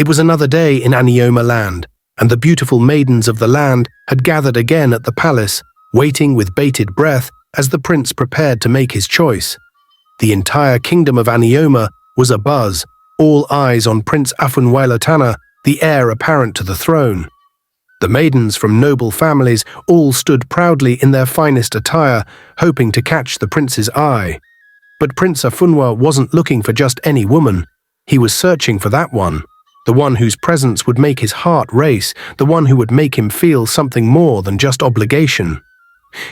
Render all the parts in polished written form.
It was another day in Anioma land, and the beautiful maidens of the land had gathered again at the palace, waiting with bated breath as the prince prepared to make his choice. The entire kingdom of Anioma was abuzz, all eyes on Prince Afunwailatana, the heir apparent to the throne. The maidens from noble families all stood proudly in their finest attire, hoping to catch the prince's eye. But Prince Afunwa wasn't looking for just any woman. He was searching for that one, the one whose presence would make his heart race, the one who would make him feel something more than just obligation.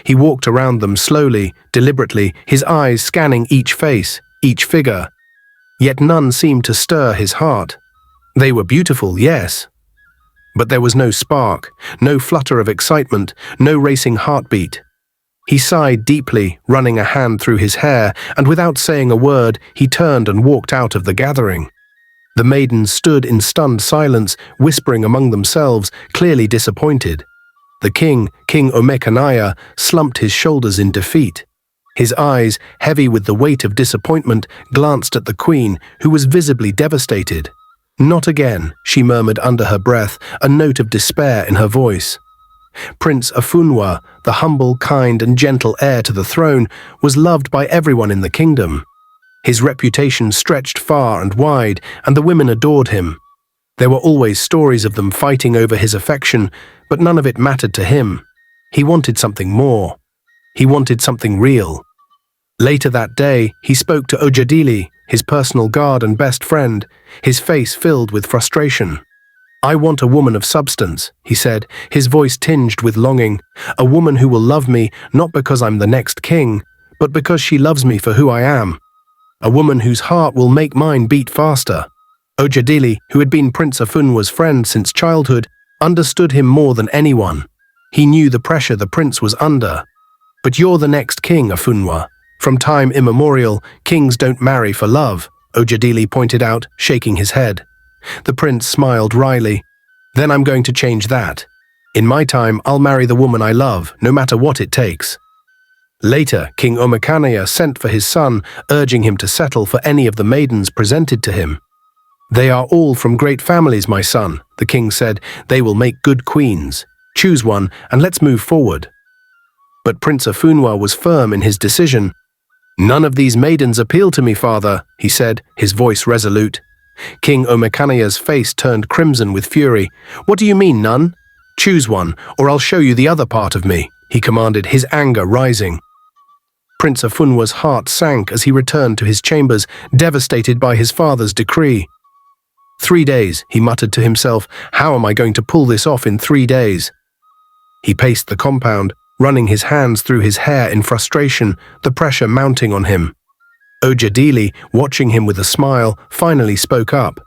He walked around them slowly, deliberately, his eyes scanning each face, each figure. Yet none seemed to stir his heart. They were beautiful, yes. But there was no spark, no flutter of excitement, no racing heartbeat. He sighed deeply, running a hand through his hair, and without saying a word, he turned and walked out of the gathering. The maidens stood in stunned silence, whispering among themselves, clearly disappointed. The king, King Omekanaya, slumped his shoulders in defeat. His eyes, heavy with the weight of disappointment, glanced at the queen, who was visibly devastated. "Not again," she murmured under her breath, a note of despair in her voice. Prince Afunwa, the humble, kind and gentle heir to the throne, was loved by everyone in the kingdom. His reputation stretched far and wide, and the women adored him. There were always stories of them fighting over his affection, but none of it mattered to him. He wanted something more. He wanted something real. Later that day, he spoke to Ojadili, his personal guard and best friend, his face filled with frustration. "I want a woman of substance," he said, his voice tinged with longing. "A woman who will love me, not because I'm the next king, but because she loves me for who I am. A woman whose heart will make mine beat faster." Ojadili, who had been Prince Afunwa's friend since childhood, understood him more than anyone. He knew the pressure the prince was under. "But you're the next king, Afunwa. From time immemorial, kings don't marry for love," Ojadili pointed out, shaking his head. The prince smiled wryly. "Then I'm going to change that. In my time, I'll marry the woman I love, no matter what it takes." Later, King Omekanaya sent for his son, urging him to settle for any of the maidens presented to him. "They are all from great families, my son," the king said. "They will make good queens. Choose one, and let's move forward." But Prince Afunwa was firm in his decision. "None of these maidens appeal to me, father," he said, his voice resolute. King Omekanaya's face turned crimson with fury. "What do you mean, none? Choose one, or I'll show you the other part of me," he commanded, his anger rising. Prince Afunwa's heart sank as he returned to his chambers, devastated by his father's decree. 3 days, he muttered to himself. "How am I going to pull this off in 3 days?" He paced the compound, running his hands through his hair in frustration, the pressure mounting on him. Ojadili, watching him with a smile, finally spoke up.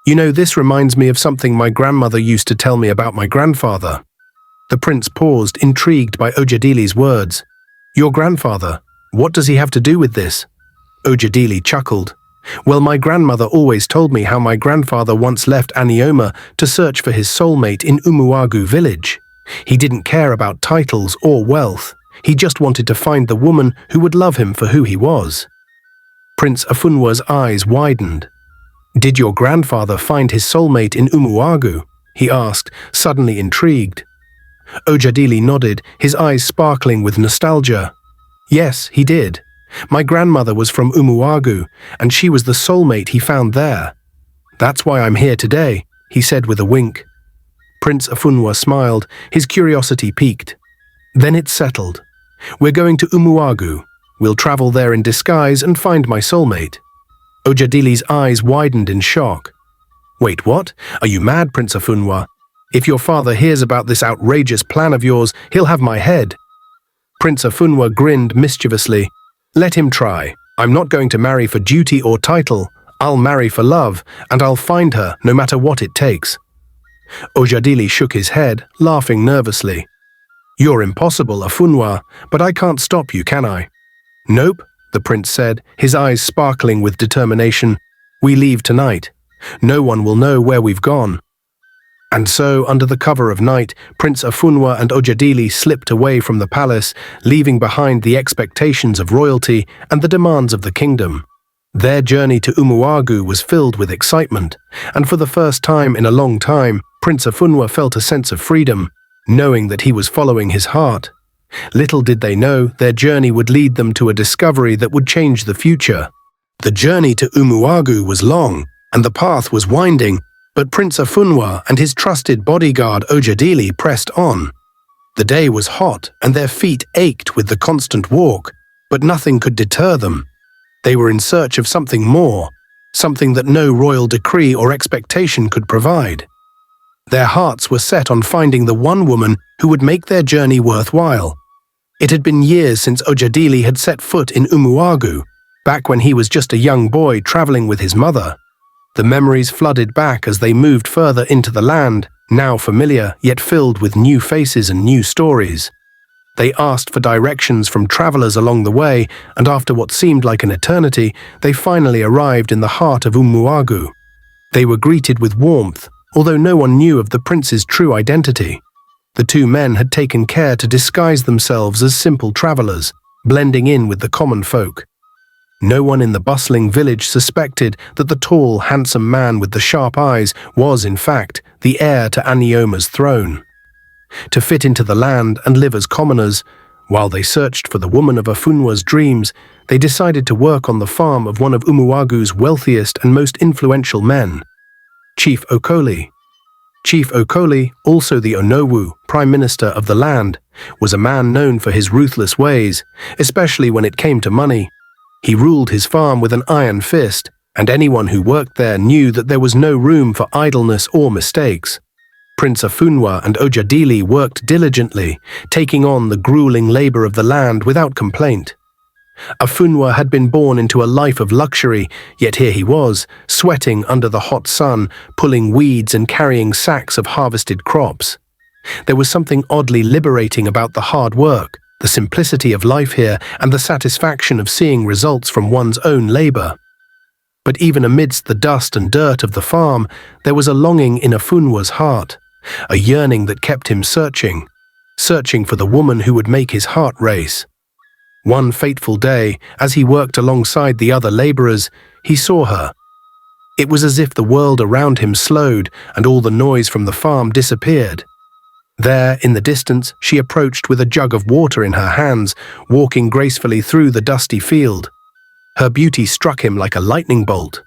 "You know, this reminds me of something my grandmother used to tell me about my grandfather." The prince paused, intrigued by Ojadili's words. "Your grandfather? What does he have to do with this?" Ojadili chuckled. "Well, my grandmother always told me how my grandfather once left Anioma to search for his soulmate in Umuagu village. He didn't care about titles or wealth. He just wanted to find the woman who would love him for who he was." Prince Afunwa's eyes widened. "Did your grandfather find his soulmate in Umuagu?" he asked, suddenly intrigued. Ojadili nodded, his eyes sparkling with nostalgia. "Yes, he did. My grandmother was from Umuagu, and she was the soulmate he found there. That's why I'm here today," he said with a wink. Prince Afunwa smiled, his curiosity piqued. "Then it's settled. We're going to Umuagu. We'll travel there in disguise and find my soulmate." Ojadili's eyes widened in shock. "Wait, what? Are you mad, Prince Afunwa? If your father hears about this outrageous plan of yours, he'll have my head." Prince Afunwa grinned mischievously. "Let him try. I'm not going to marry for duty or title. I'll marry for love, and I'll find her no matter what it takes." Ojadili shook his head, laughing nervously. "You're impossible, Afunwa, but I can't stop you, can I?" "Nope," the prince said, his eyes sparkling with determination. "We leave tonight. No one will know where we've gone." And so, under the cover of night, Prince Afunwa and Ojadili slipped away from the palace, leaving behind the expectations of royalty and the demands of the kingdom. Their journey to Umuagu was filled with excitement, and for the first time in a long time, Prince Afunwa felt a sense of freedom, knowing that he was following his heart. Little did they know their journey would lead them to a discovery that would change the future. The journey to Umuagu was long, and the path was winding, but Prince Afunwa and his trusted bodyguard Ojadili pressed on. The day was hot, and their feet ached with the constant walk, but nothing could deter them. They were in search of something more, something that no royal decree or expectation could provide. Their hearts were set on finding the one woman who would make their journey worthwhile. It had been years since Ojadili had set foot in Umuagu, back when he was just a young boy traveling with his mother. The memories flooded back as they moved further into the land, now familiar yet filled with new faces and new stories. They asked for directions from travelers along the way, and after what seemed like an eternity, they finally arrived in the heart of Umuagu. They were greeted with warmth, although no one knew of the prince's true identity. The two men had taken care to disguise themselves as simple travelers, blending in with the common folk. No one in the bustling village suspected that the tall, handsome man with the sharp eyes was, in fact, the heir to Anioma's throne. To fit into the land and live as commoners, while they searched for the woman of Afunwa's dreams, they decided to work on the farm of one of Umuagu's wealthiest and most influential men, Chief Okoli. Chief Okoli, also the Onowu, Prime Minister of the land, was a man known for his ruthless ways, especially when it came to money. He ruled his farm with an iron fist, and anyone who worked there knew that there was no room for idleness or mistakes. Prince Afunwa and Ojadili worked diligently, taking on the grueling labor of the land without complaint. Afunwa had been born into a life of luxury, yet here he was, sweating under the hot sun, pulling weeds and carrying sacks of harvested crops. There was something oddly liberating about the hard work, the simplicity of life here, and the satisfaction of seeing results from one's own labor. But even amidst the dust and dirt of the farm, there was a longing in Afunwa's heart, a yearning that kept him searching for the woman who would make his heart race. One fateful day, as he worked alongside the other laborers, he saw her. It was as if the world around him slowed and all the noise from the farm disappeared. There, in the distance, she approached with a jug of water in her hands, walking gracefully through the dusty field. Her beauty struck him like a lightning bolt.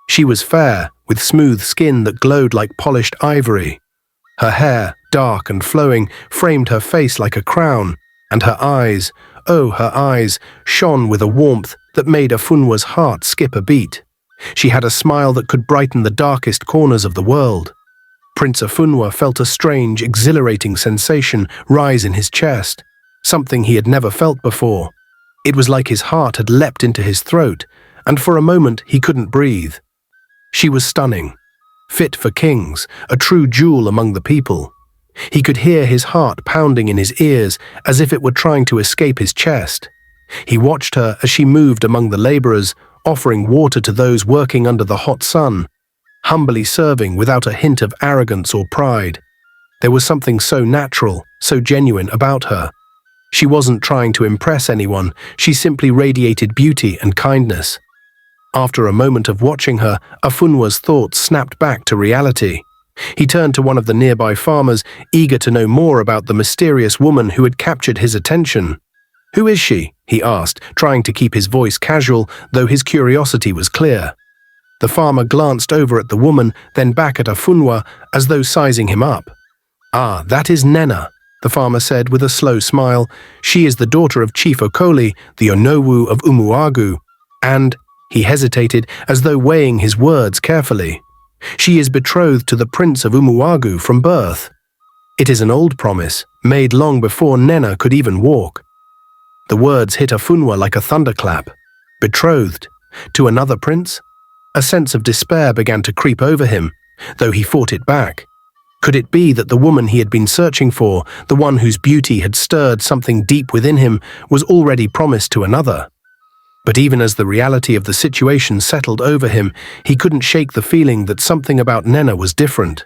She was fair, with smooth skin that glowed like polished ivory. Her hair, dark and flowing, framed her face like a crown, and her eyes, oh, her eyes, shone with a warmth that made Afunwa's heart skip a beat. She had a smile that could brighten the darkest corners of the world. Prince Afunwa felt a strange, exhilarating sensation rise in his chest, something he had never felt before. It was like his heart had leapt into his throat, and for a moment he couldn't breathe. She was stunning, fit for kings, a true jewel among the people. He could hear his heart pounding in his ears as if it were trying to escape his chest. He watched her as she moved among the laborers, offering water to those working under the hot sun, humbly serving without a hint of arrogance or pride. There was something so natural, so genuine about her. She wasn't trying to impress anyone, she simply radiated beauty and kindness. After a moment of watching her, Afunwa's thoughts snapped back to reality. He turned to one of the nearby farmers, eager to know more about the mysterious woman who had captured his attention. "Who is she?" he asked, trying to keep his voice casual, though his curiosity was clear. The farmer glanced over at the woman, then back at Afunwa, as though sizing him up. "Ah, that is Nenna," the farmer said with a slow smile. "She is the daughter of Chief Okoli, the Onowu of Umuagu, and—" he hesitated, as though weighing his words carefully. "She is betrothed to the Prince of Umuagu from birth. It is an old promise, made long before Nenna could even walk." The words hit Afunwa like a thunderclap. Betrothed? To another prince? A sense of despair began to creep over him, though he fought it back. Could it be that the woman he had been searching for, the one whose beauty had stirred something deep within him, was already promised to another? But even as the reality of the situation settled over him, he couldn't shake the feeling that something about Nenna was different.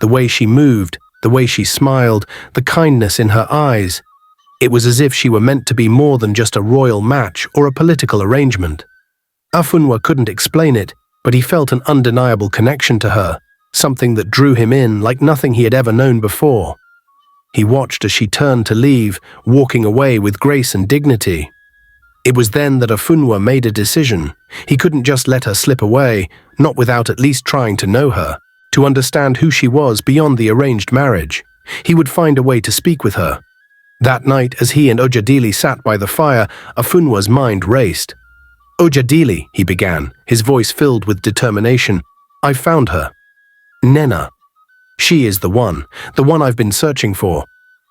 The way she moved, the way she smiled, the kindness in her eyes. It was as if she were meant to be more than just a royal match or a political arrangement. Afunwa couldn't explain it, but he felt an undeniable connection to her, something that drew him in like nothing he had ever known before. He watched as she turned to leave, walking away with grace and dignity. It was then that Afunwa made a decision. He couldn't just let her slip away, not without at least trying to know her, to understand who she was beyond the arranged marriage. He would find a way to speak with her. That night, as he and Ojadili sat by the fire, Afunwa's mind raced. "Ojadili," he began, his voice filled with determination. "I found her. Nenna. She is the one I've been searching for."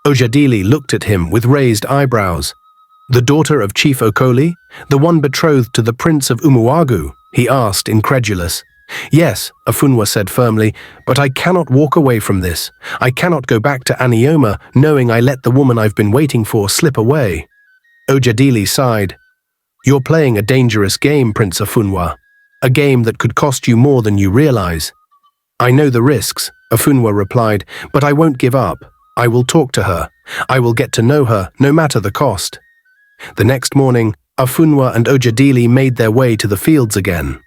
Ojadili looked at him with raised eyebrows. "The daughter of Chief Okoli? The one betrothed to the Prince of Umuagu?" he asked, incredulous. "Yes," Afunwa said firmly, "but I cannot walk away from this. I cannot go back to Anioma knowing I let the woman I've been waiting for slip away." Ojadili sighed. "You're playing a dangerous game, Prince Afunwa. A game that could cost you more than you realize." "I know the risks," Afunwa replied, "but I won't give up. I will talk to her. I will get to know her, no matter the cost." The next morning, Afunwa and Ojadili made their way to the fields again.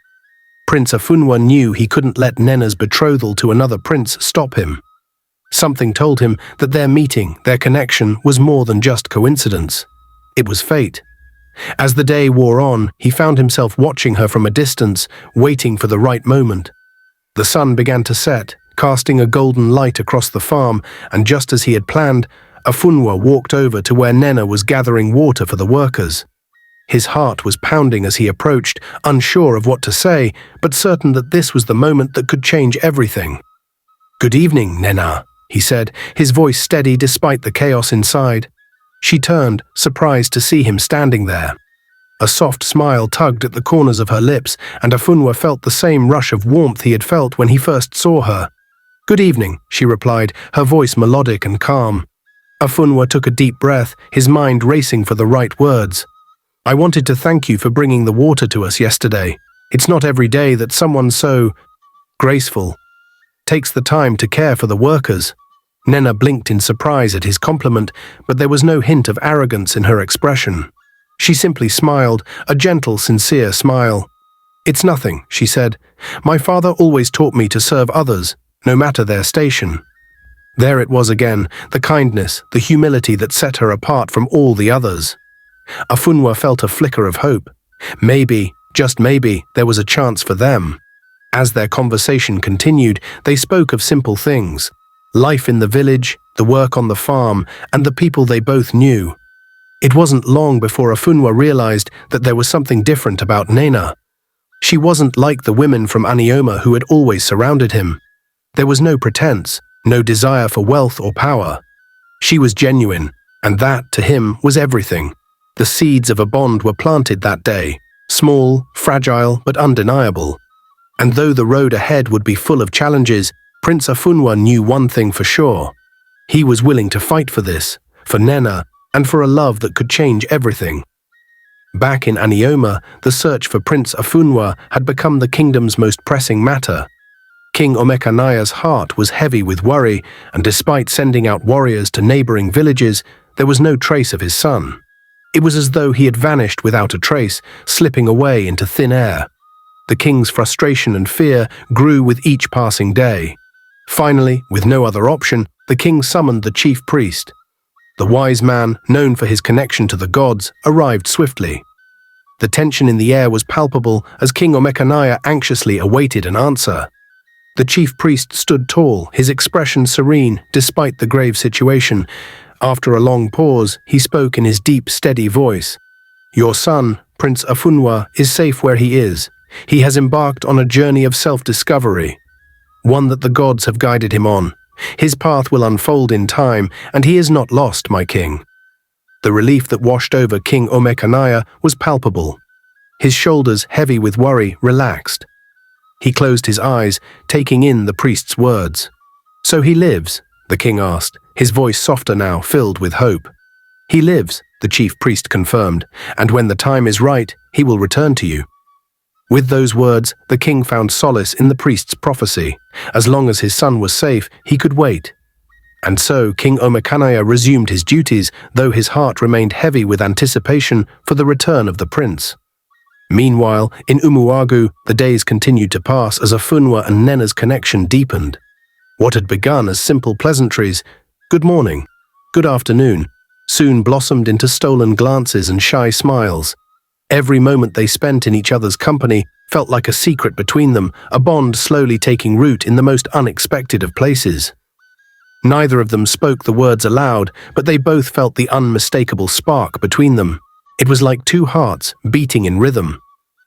Prince Afunwa knew he couldn't let Nenna's betrothal to another prince stop him. Something told him that their meeting, their connection, was more than just coincidence. It was fate. As the day wore on, he found himself watching her from a distance, waiting for the right moment. The sun began to set, casting a golden light across the farm, and just as he had planned, Afunwa walked over to where Nenna was gathering water for the workers. His heart was pounding as he approached, unsure of what to say, but certain that this was the moment that could change everything. "Good evening, Nenna," he said, his voice steady despite the chaos inside. She turned, surprised to see him standing there. A soft smile tugged at the corners of her lips, and Afunwa felt the same rush of warmth he had felt when he first saw her. "Good evening," she replied, her voice melodic and calm. Afunwa took a deep breath, his mind racing for the right words. "I wanted to thank you for bringing the water to us yesterday. It's not every day that someone so graceful takes the time to care for the workers." Nenna blinked in surprise at his compliment, but there was no hint of arrogance in her expression. She simply smiled, a gentle, sincere smile. "It's nothing," she said. "My father always taught me to serve others, no matter their station." There it was again, the kindness, the humility that set her apart from all the others. Afunwa felt a flicker of hope. Maybe, just maybe, there was a chance for them. As their conversation continued, they spoke of simple things. Life in the village, the work on the farm, and the people they both knew. It wasn't long before Afunwa realized that there was something different about Nenna. She wasn't like the women from Anioma who had always surrounded him. There was no pretense, no desire for wealth or power. She was genuine, and that, to him, was everything. The seeds of a bond were planted that day, small, fragile, but undeniable. And though the road ahead would be full of challenges, Prince Afunwa knew one thing for sure. He was willing to fight for this, for Nenna, and for a love that could change everything. Back in Anioma, the search for Prince Afunwa had become the kingdom's most pressing matter. King Omekanaya's heart was heavy with worry, and despite sending out warriors to neighboring villages, there was no trace of his son. It was as though he had vanished without a trace, slipping away into thin air. The king's frustration and fear grew with each passing day. Finally, with no other option, the king summoned the chief priest. The wise man, known for his connection to the gods, arrived swiftly. The tension in the air was palpable as King Omekanaya anxiously awaited an answer. The chief priest stood tall, his expression serene despite the grave situation. After a long pause, he spoke in his deep, steady voice. "Your son, Prince Afunwa, is safe where he is. He has embarked on a journey of self-discovery, one that the gods have guided him on. His path will unfold in time, and he is not lost, my king." The relief that washed over King Omekanaya was palpable. His shoulders, heavy with worry, relaxed. He closed his eyes, taking in the priest's words. "So he lives?" the king asked, his voice softer now, filled with hope. "He lives," the chief priest confirmed, "and when the time is right, he will return to you." With those words, the king found solace in the priest's prophecy. As long as his son was safe, he could wait. And so King Omekanaya resumed his duties, though his heart remained heavy with anticipation for the return of the prince. Meanwhile, in Umuagu, the days continued to pass as Afunwa and Nenna's connection deepened. What had begun as simple pleasantries, "Good morning," "Good afternoon," soon blossomed into stolen glances and shy smiles. Every moment they spent in each other's company felt like a secret between them, a bond slowly taking root in the most unexpected of places. Neither of them spoke the words aloud, but they both felt the unmistakable spark between them. It was like two hearts beating in rhythm,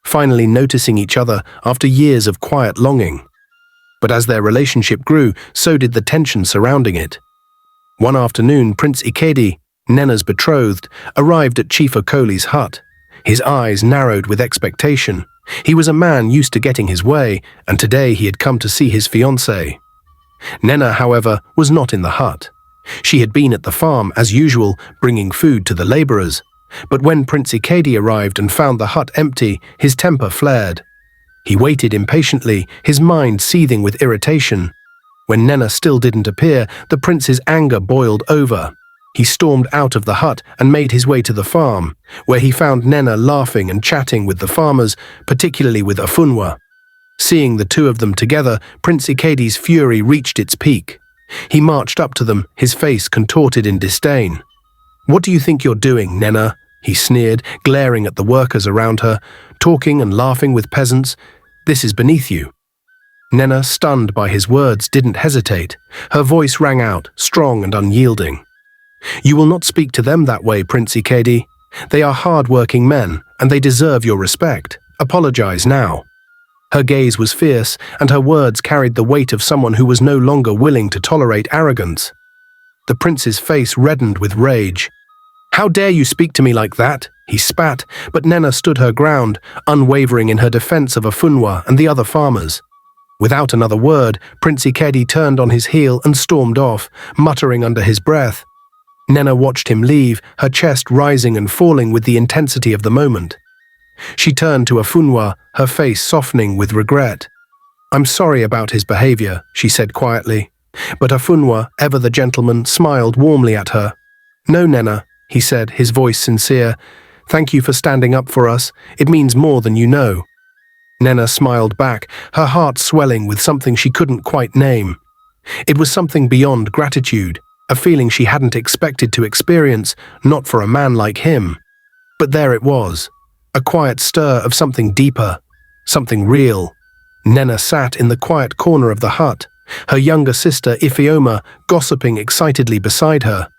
finally noticing each other after years of quiet longing. But as their relationship grew, so did the tension surrounding it. One afternoon, Prince Ikedi, Nenna's betrothed, arrived at Chief Okoli's hut. His eyes narrowed with expectation. He was a man used to getting his way, and today he had come to see his fiancée. Nenna, however, was not in the hut. She had been at the farm, as usual, bringing food to the laborers. But when Prince Ikedi arrived and found the hut empty, his temper flared. He waited impatiently, his mind seething with irritation. When Nenna still didn't appear, the prince's anger boiled over. He stormed out of the hut and made his way to the farm, where he found Nenna laughing and chatting with the farmers, particularly with Afunwa. Seeing the two of them together, Prince Ikedi's fury reached its peak. He marched up to them, his face contorted in disdain. "What do you think you're doing, Nenna?" he sneered, glaring at the workers around her, talking and laughing with peasants. "This is beneath you." Nenna, stunned by his words, didn't hesitate. Her voice rang out, strong and unyielding. "You will not speak to them that way, Prince Ikedi. They are hard-working men, and they deserve your respect. Apologize now." Her gaze was fierce, and her words carried the weight of someone who was no longer willing to tolerate arrogance. The prince's face reddened with rage. "How dare you speak to me like that?" he spat, but Nenna stood her ground, unwavering in her defense of Afunwa and the other farmers. Without another word, Prince Ikedi turned on his heel and stormed off, muttering under his breath. Nenna watched him leave, her chest rising and falling with the intensity of the moment. She turned to Afunwa, her face softening with regret. "I'm sorry about his behavior," she said quietly. But Afunwa, ever the gentleman, smiled warmly at her. "No, Nenna," he said, his voice sincere. "Thank you for standing up for us. It means more than you know." Nenna smiled back, her heart swelling with something she couldn't quite name. It was something beyond gratitude, a feeling she hadn't expected to experience, not for a man like him. But there it was, a quiet stir of something deeper, something real. Nenna sat in the quiet corner of the hut, her younger sister Ifeoma gossiping excitedly beside her.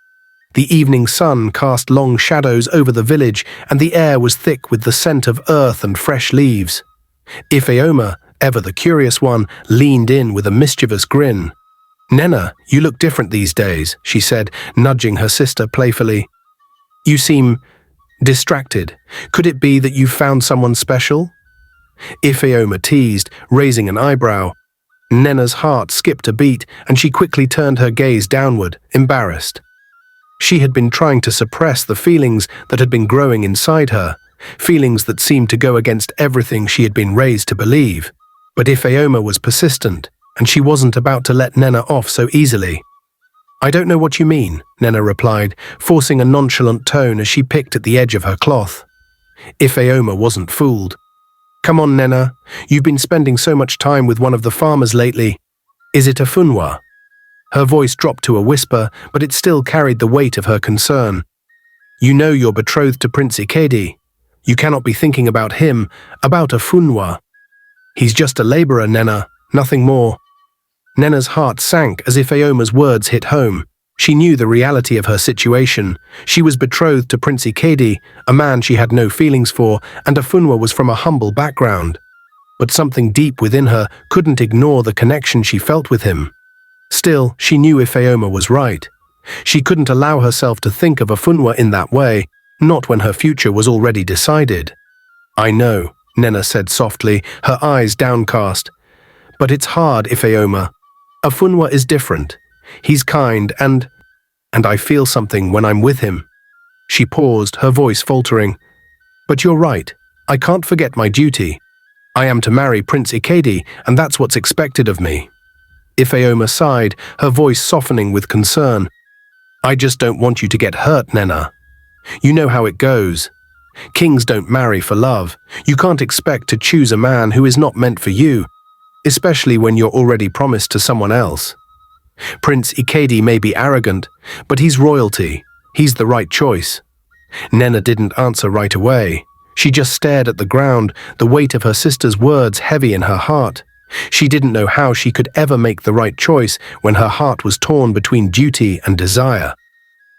The evening sun cast long shadows over the village, and the air was thick with the scent of earth and fresh leaves. Ifeoma, ever the curious one, leaned in with a mischievous grin. "Nenna, you look different these days," she said, nudging her sister playfully. "You seem distracted. Could it be that you've found someone special?" Ifeoma teased, raising an eyebrow. Nenna's heart skipped a beat, and she quickly turned her gaze downward, embarrassed. She had been trying to suppress the feelings that had been growing inside her, feelings that seemed to go against everything she had been raised to believe. But Ifeoma was persistent, and she wasn't about to let Nenna off so easily. "I don't know what you mean," Nenna replied, forcing a nonchalant tone as she picked at the edge of her cloth. Ifeoma wasn't fooled. "Come on, Nenna, you've been spending so much time with one of the farmers lately. Is it Afunwa?" Her voice dropped to a whisper, but it still carried the weight of her concern. "You know you're betrothed to Prince Ikedi. You cannot be thinking about him, about Afunwa. He's just a laborer, Nenna, nothing more." Nenna's heart sank as if Aoma's words hit home. She knew the reality of her situation. She was betrothed to Prince Ikedi, a man she had no feelings for, and Afunwa was from a humble background. But something deep within her couldn't ignore the connection she felt with him. Still, she knew Ifeoma was right. She couldn't allow herself to think of Afunwa in that way, not when her future was already decided. "I know," Nenna said softly, her eyes downcast. "But it's hard, Ifeoma. Afunwa is different. He's kind and I feel something when I'm with him." She paused, her voice faltering. "But you're right. I can't forget my duty. I am to marry Prince Ikedi, and that's what's expected of me." Ifeoma sighed, her voice softening with concern. "I just don't want you to get hurt, Nenna. You know how it goes. Kings don't marry for love. You can't expect to choose a man who is not meant for you, especially when you're already promised to someone else. Prince Ikedi may be arrogant, but he's royalty. He's the right choice. Nenna didn't answer right away. She just stared at the ground, the weight of her sister's words heavy in her heart. She didn't know how she could ever make the right choice when her heart was torn between duty and desire.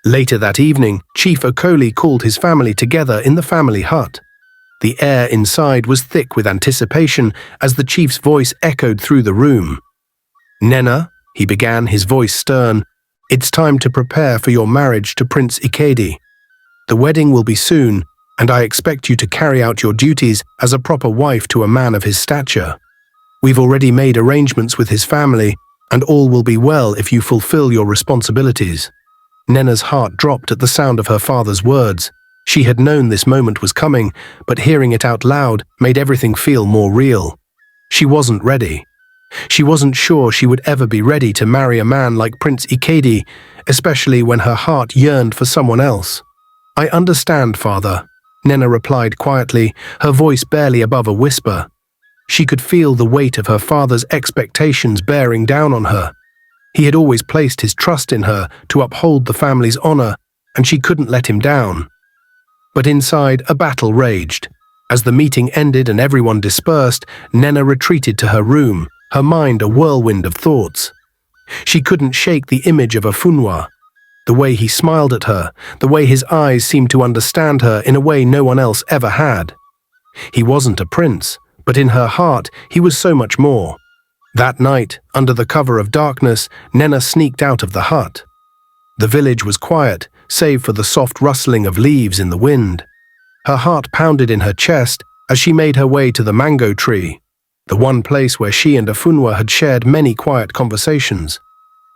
Later that evening, Chief Okoli called his family together in the family hut. The air inside was thick with anticipation as the chief's voice echoed through the room. "Nenna," he began, his voice stern, "it's time to prepare for your marriage to Prince Ikedi. The wedding will be soon, and I expect you to carry out your duties as a proper wife to a man of his stature. We've already made arrangements with his family, and all will be well if you fulfill your responsibilities." Nenna's heart dropped at the sound of her father's words. She had known this moment was coming, but hearing it out loud made everything feel more real. She wasn't ready. She wasn't sure she would ever be ready to marry a man like Prince Ikedi, especially when her heart yearned for someone else. "I understand, father," Nenna replied quietly, her voice barely above a whisper. She could feel the weight of her father's expectations bearing down on her. He had always placed his trust in her to uphold the family's honor, and she couldn't let him down. But inside, a battle raged. As the meeting ended and everyone dispersed, Nenna retreated to her room, her mind a whirlwind of thoughts. She couldn't shake the image of Afunwa. The way he smiled at her, the way his eyes seemed to understand her in a way no one else ever had. He wasn't a prince, but in her heart he was so much more. That night, under the cover of darkness, Nenna sneaked out of the hut. The village was quiet, save for the soft rustling of leaves in the wind. Her heart pounded in her chest as she made her way to the mango tree, the one place where she and Afunwa had shared many quiet conversations.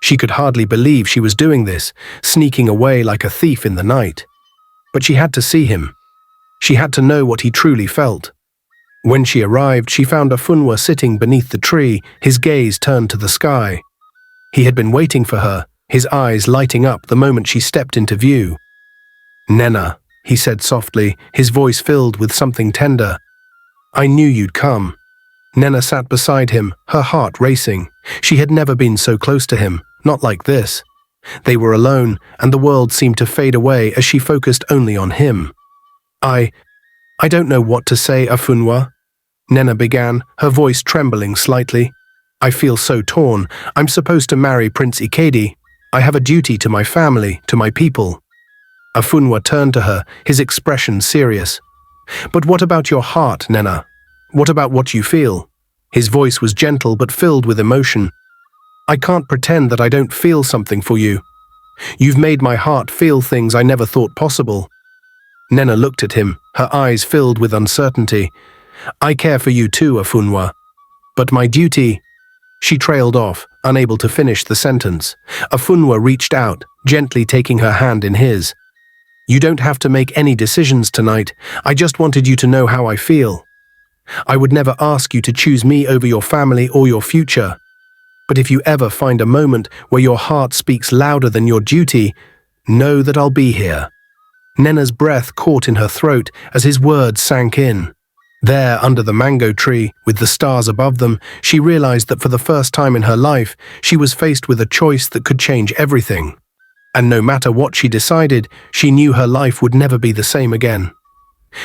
She could hardly believe she was doing this, sneaking away like a thief in the night. But she had to see him. She had to know what he truly felt. When she arrived, she found Afunwa sitting beneath the tree, his gaze turned to the sky. He had been waiting for her, his eyes lighting up the moment she stepped into view. "Nenna," he said softly, his voice filled with something tender. "I knew you'd come." Nenna sat beside him, her heart racing. She had never been so close to him, not like this. They were alone, and the world seemed to fade away as she focused only on him. I don't know what to say, Afunwa," Nenna began, her voice trembling slightly. "I feel so torn. I'm supposed to marry Prince Ikedi. I have a duty to my family, to my people." Afunwa turned to her, his expression serious. "But what about your heart, Nenna? What about what you feel?" His voice was gentle but filled with emotion. "I can't pretend that I don't feel something for you. You've made my heart feel things I never thought possible." Nenna looked at him, her eyes filled with uncertainty. "I care for you too, Afunwa. But my duty—" She trailed off, unable to finish the sentence. Afunwa reached out, gently taking her hand in his. "You don't have to make any decisions tonight. I just wanted you to know how I feel. I would never ask you to choose me over your family or your future. But if you ever find a moment where your heart speaks louder than your duty, know that I'll be here." Nenna's breath caught in her throat as his words sank in. There, under the mango tree, with the stars above them, she realized that for the first time in her life, she was faced with a choice that could change everything. And no matter what she decided, she knew her life would never be the same again.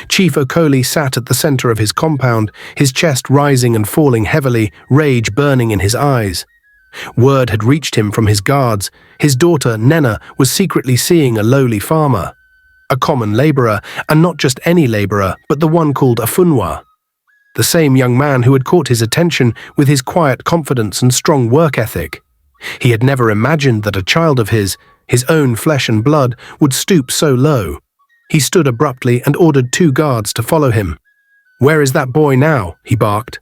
Chief Okoli sat at the center of his compound, his chest rising and falling heavily, rage burning in his eyes. Word had reached him from his guards. His daughter, Nenna, was secretly seeing a lowly farmer. A common laborer, and not just any laborer, but the one called Afunwa. The same young man who had caught his attention with his quiet confidence and strong work ethic. He had never imagined that a child of his own flesh and blood, would stoop so low. He stood abruptly and ordered 2 guards to follow him. "Where is that boy now?" he barked.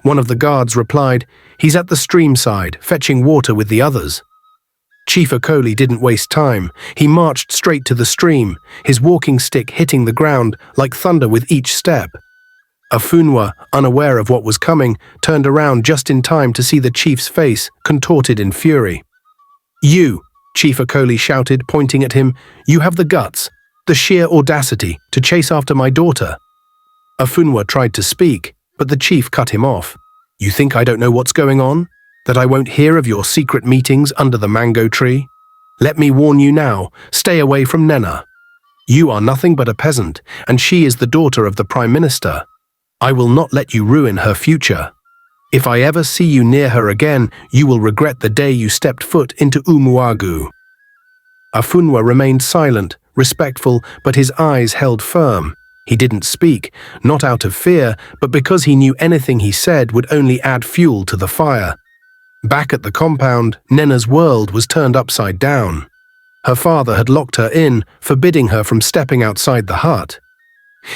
One of the guards replied, "He's at the stream side, fetching water with the others." Chief Okoli didn't waste time. He marched straight to the stream, his walking stick hitting the ground like thunder with each step. Afunwa, unaware of what was coming, turned around just in time to see the chief's face contorted in fury. "You," Chief Okoli shouted, pointing at him, "you have the guts. The sheer audacity to chase after my daughter. Afunwa tried to speak, but the chief cut him off. You think I don't know what's going on? That I won't hear of your secret meetings under the mango tree? Let me warn you now, stay away from Nenna. You are nothing but a peasant, and she is the daughter of the Prime Minister. I will not let you ruin her future. If I ever see you near her again, you will regret the day you stepped foot into Umuagu. Afunwa remained silent, respectful, but his eyes held firm. He didn't speak, not out of fear, but because he knew anything he said would only add fuel to the fire. Back at the compound, Nenna's world was turned upside down. Her father had locked her in, forbidding her from stepping outside the hut.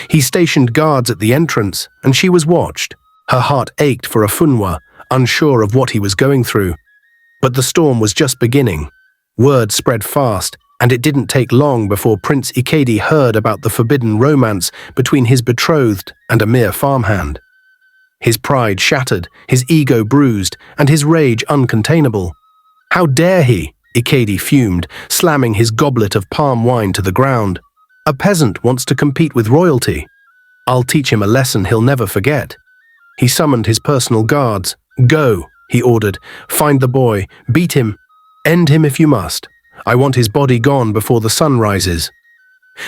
He stationed guards at the entrance, and she was watched. Her heart ached for Afunwa, unsure of what he was going through. But the storm was just beginning. Word spread fast, and it didn't take long before Prince Ikedi heard about the forbidden romance between his betrothed and a mere farmhand. His pride shattered, his ego bruised, and his rage uncontainable. How dare he? Ikedi fumed, slamming his goblet of palm wine to the ground. A peasant wants to compete with royalty. I'll teach him a lesson he'll never forget. He summoned his personal guards. Go, he ordered. Find the boy, beat him, end him if you must. I want his body gone before the sun rises.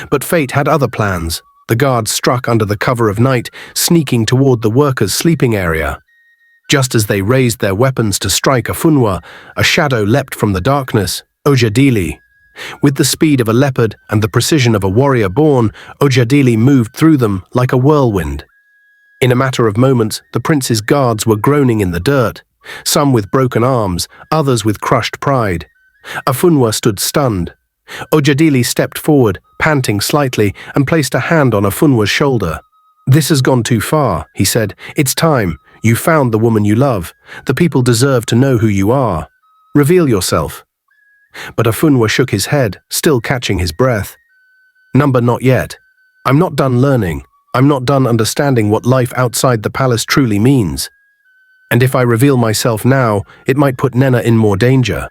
But fate had other plans. The guards struck under the cover of night, sneaking toward the workers' sleeping area. Just as they raised their weapons to strike Afunwa, a shadow leapt from the darkness, Ojadili. With the speed of a leopard and the precision of a warrior born, Ojadili moved through them like a whirlwind. In a matter of moments, the prince's guards were groaning in the dirt, some with broken arms, others with crushed pride. Afunwa stood stunned. Ojadili stepped forward, panting slightly, and placed a hand on Afunwa's shoulder. This has gone too far, he said. It's time. You found the woman you love. The people deserve to know who you are. Reveal yourself. But Afunwa shook his head, still catching his breath. Number not yet. I'm not done learning. I'm not done understanding what life outside the palace truly means. And if I reveal myself now, it might put Nenna in more danger.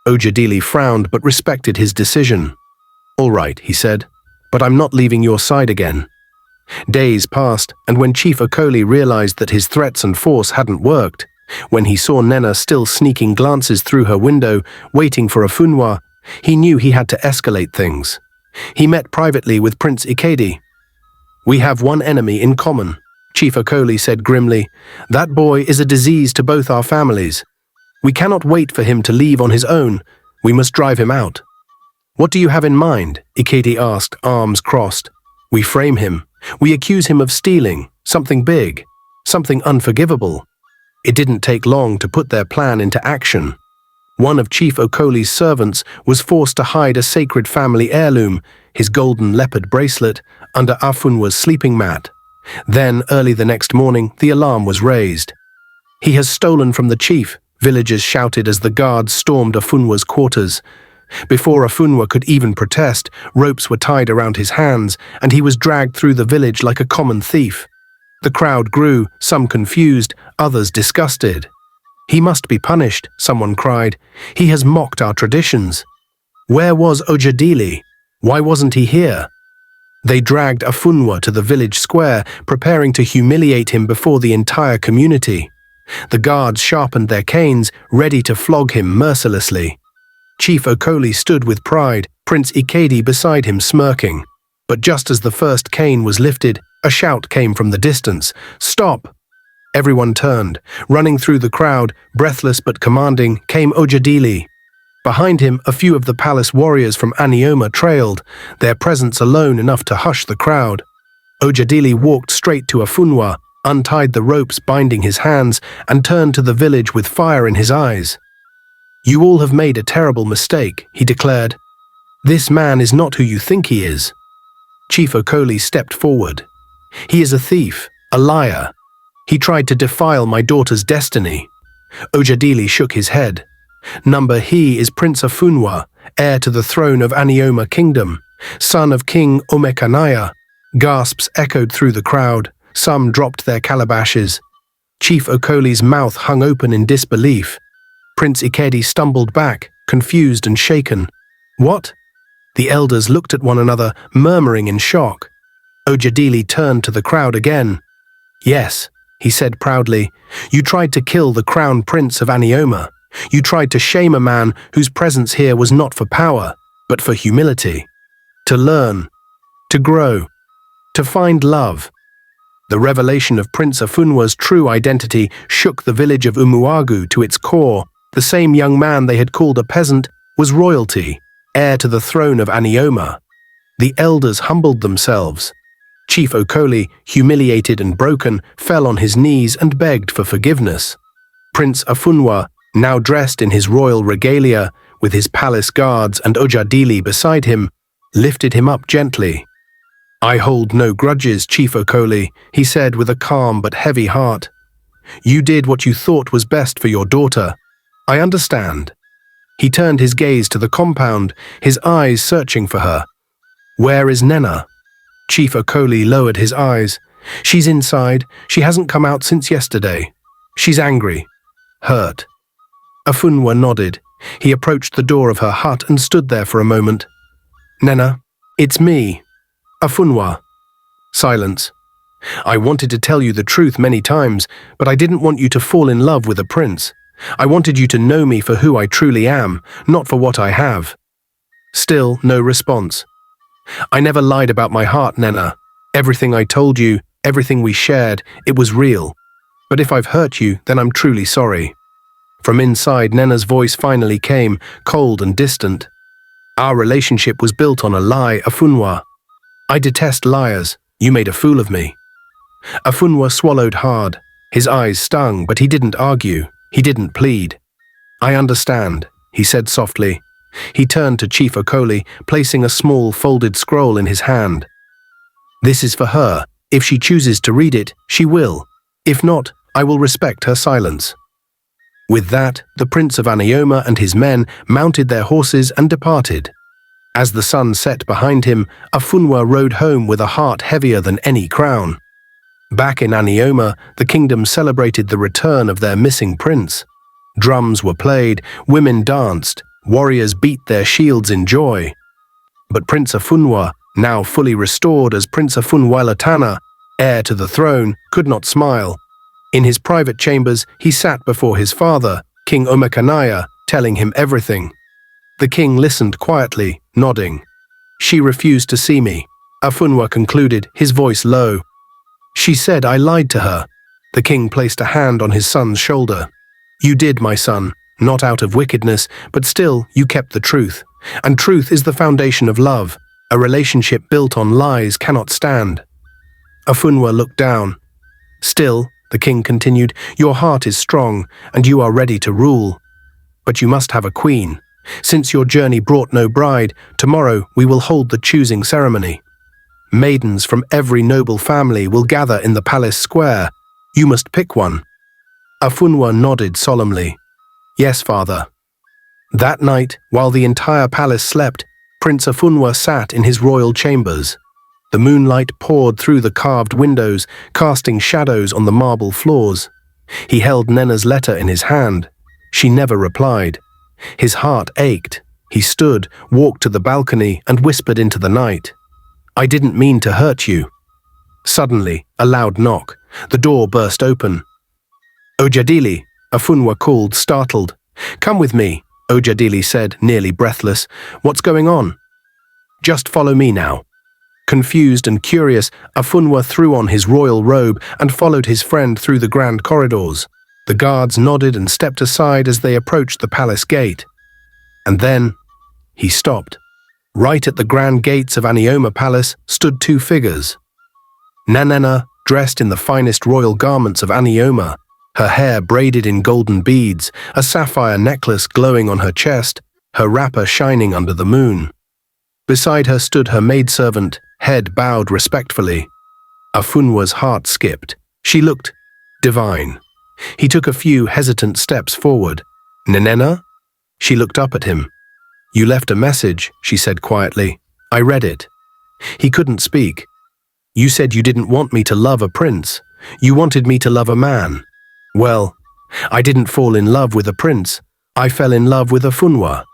Ojadili frowned but respected his decision. All right, he said, but I'm not leaving your side again. Days passed, and when Chief Okoli realized that his threats and force hadn't worked, when he saw Nenna still sneaking glances through her window, waiting for Afunwa, he knew he had to escalate things. He met privately with Prince Ikedi. We have one enemy in common, Chief Okoli said grimly. That boy is a disease to both our families. We cannot wait for him to leave on his own. We must drive him out. What do you have in mind? Ikedi asked, arms crossed. We frame him. We accuse him of stealing, something big, something unforgivable. It didn't take long to put their plan into action. One of Chief Okoli's servants was forced to hide a sacred family heirloom, his golden leopard bracelet, under Afunwa's sleeping mat. Then, early the next morning, the alarm was raised. He has stolen from the chief, villagers shouted as the guards stormed Afunwa's quarters. Before Afunwa could even protest, ropes were tied around his hands, and he was dragged through the village like a common thief. The crowd grew, some confused, others disgusted. He must be punished, someone cried. He has mocked our traditions. Where was Ojadili? Why wasn't he here? They dragged Afunwa to the village square, preparing to humiliate him before the entire community. The guards sharpened their canes, ready to flog him mercilessly. Chief Okoli stood with pride, Prince Ikedi beside him smirking. But just as the first cane was lifted, a shout came from the distance. Stop! Everyone turned. Running through the crowd, breathless but commanding, came Ojadili. Behind him, a few of the palace warriors from Anioma trailed, their presence alone enough to hush the crowd. Ojadili walked straight to Afunwa, untied the ropes binding his hands, and turned to the village with fire in his eyes. You all have made a terrible mistake, he declared. This man is not who you think he is. Chief Okoli stepped forward. He is a thief, a liar. He tried to defile my daughter's destiny. Ojadili shook his head. He is Prince Afunwa, heir to the throne of Anioma Kingdom, son of King Omekanaya. Gasps echoed through the crowd. Some dropped their calabashes. Chief Okoli's mouth hung open in disbelief. Prince Ikedi stumbled back, confused and shaken. What? The elders looked at one another, murmuring in shock. Ojadili turned to the crowd again. "Yes," he said proudly, "you tried to kill the crown prince of Anioma. You tried to shame a man whose presence here was not for power, but for humility. To learn, to grow, to find love." The revelation of Prince Afunwa's true identity shook the village of Umuagu to its core. The same young man they had called a peasant was royalty, heir to the throne of Anioma. The elders humbled themselves. Chief Okoli, humiliated and broken, fell on his knees and begged for forgiveness. Prince Afunwa, now dressed in his royal regalia, with his palace guards and Ojadili beside him, lifted him up gently. "I hold no grudges, Chief Okoli," he said with a calm but heavy heart. "You did what you thought was best for your daughter. I understand." He turned his gaze to the compound, his eyes searching for her. "Where is Nenna?" Chief Okoli lowered his eyes. "She's inside. She hasn't come out since yesterday. She's angry. Hurt." Afunwa nodded. He approached the door of her hut and stood there for a moment. "Nenna, it's me. Afunwa." Silence. "I wanted to tell you the truth many times, but I didn't want you to fall in love with a prince. I wanted you to know me for who I truly am, not for what I have." Still, no response. "I never lied about my heart, Nenna. Everything I told you, everything we shared, it was real. But if I've hurt you, then I'm truly sorry." From inside, Nenna's voice finally came, cold and distant. "Our relationship was built on a lie, Afunwa. I detest liars. You made a fool of me." Afunwa swallowed hard. His eyes stung, but he didn't argue. He didn't plead. "I understand," he said softly. He turned to Chief Okoli, placing a small folded scroll in his hand. "This is for her. If she chooses to read it, she will. If not, I will respect her silence." With that, the Prince of Anioma and his men mounted their horses and departed. As the sun set behind him, Afunwa rode home with a heart heavier than any crown. Back in Anioma, the kingdom celebrated the return of their missing prince. Drums were played, women danced, warriors beat their shields in joy. But Prince Afunwa, now fully restored as Prince Afunwalatana, heir to the throne, could not smile. In his private chambers, he sat before his father, King Omekanaya, telling him everything. The king listened quietly, nodding. "She refused to see me," Afunwa concluded, his voice low. "She said I lied to her." The king placed a hand on his son's shoulder. "You did, my son, not out of wickedness, but still you kept the truth. And truth is the foundation of love. A relationship built on lies cannot stand." Afunwa looked down. "Still," the king continued, "your heart is strong, and you are ready to rule. But you must have a queen. Since your journey brought no bride, tomorrow we will hold the choosing ceremony. Maidens from every noble family will gather in the palace square. You must pick one." Afunwa nodded solemnly. "Yes, father." That night, while the entire palace slept, Prince Afunwa sat in his royal chambers. The moonlight poured through the carved windows, casting shadows on the marble floors. He held Nenna's letter in his hand. She never replied. His heart ached. He stood, walked to the balcony, and whispered into the night, "I didn't mean to hurt you." Suddenly, a loud knock. The door burst open. "Ojadili," Afunwa called, startled. "Come with me," Ojadili said, nearly breathless. "What's going on?" "Just follow me now." Confused and curious, Afunwa threw on his royal robe and followed his friend through the grand corridors. The guards nodded and stepped aside as they approached the palace gate. And then, he stopped. Right at the grand gates of Anioma Palace stood two figures. Nenna, dressed in the finest royal garments of Anioma, her hair braided in golden beads, a sapphire necklace glowing on her chest, her wrapper shining under the moon. Beside her stood her maidservant, head bowed respectfully. Afunwa's heart skipped. She looked divine. He took a few hesitant steps forward. "Nenna?" She looked up at him. "You left a message," she said quietly. "I read it." He couldn't speak. "You said you didn't want me to love a prince. You wanted me to love a man. Well, I didn't fall in love with a prince. I fell in love with Afunwa."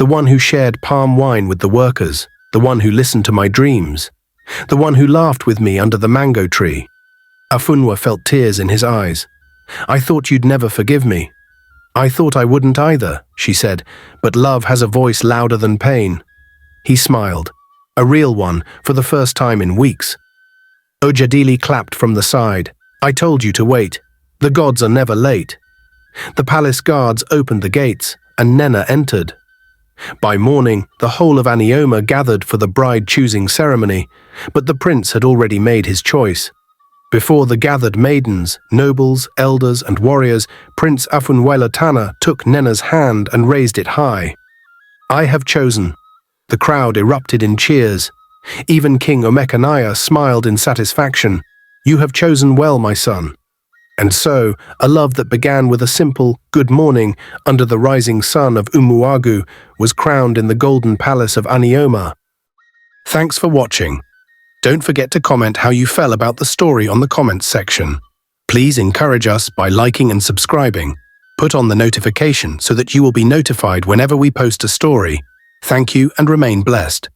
the one who shared palm wine with the workers, the one who listened to my dreams, the one who laughed with me under the mango tree. Afunwa felt tears in his eyes. I thought you'd never forgive me. I thought I wouldn't either, she said, but love has a voice louder than pain. He smiled, a real one, for the first time in weeks. Ojadili clapped from the side. I told you to wait. The gods are never late. The palace guards opened the gates, and Nenna entered. By morning, the whole of Anioma gathered for the bride-choosing ceremony, but the prince had already made his choice. Before the gathered maidens, nobles, elders, and warriors, Prince Afunwelatana took Nenna's hand and raised it high. I have chosen. The crowd erupted in cheers. Even King Omekanaya smiled in satisfaction. You have chosen well, my son. And so, a love that began with a simple good morning under the rising sun of Umuagu was crowned in the golden palace of Anioma. Thanks for watching. Don't forget to comment how you felt about the story on the comments section. Please encourage us by liking and subscribing. Put on the notification so that you will be notified whenever we post a story. Thank you and remain blessed.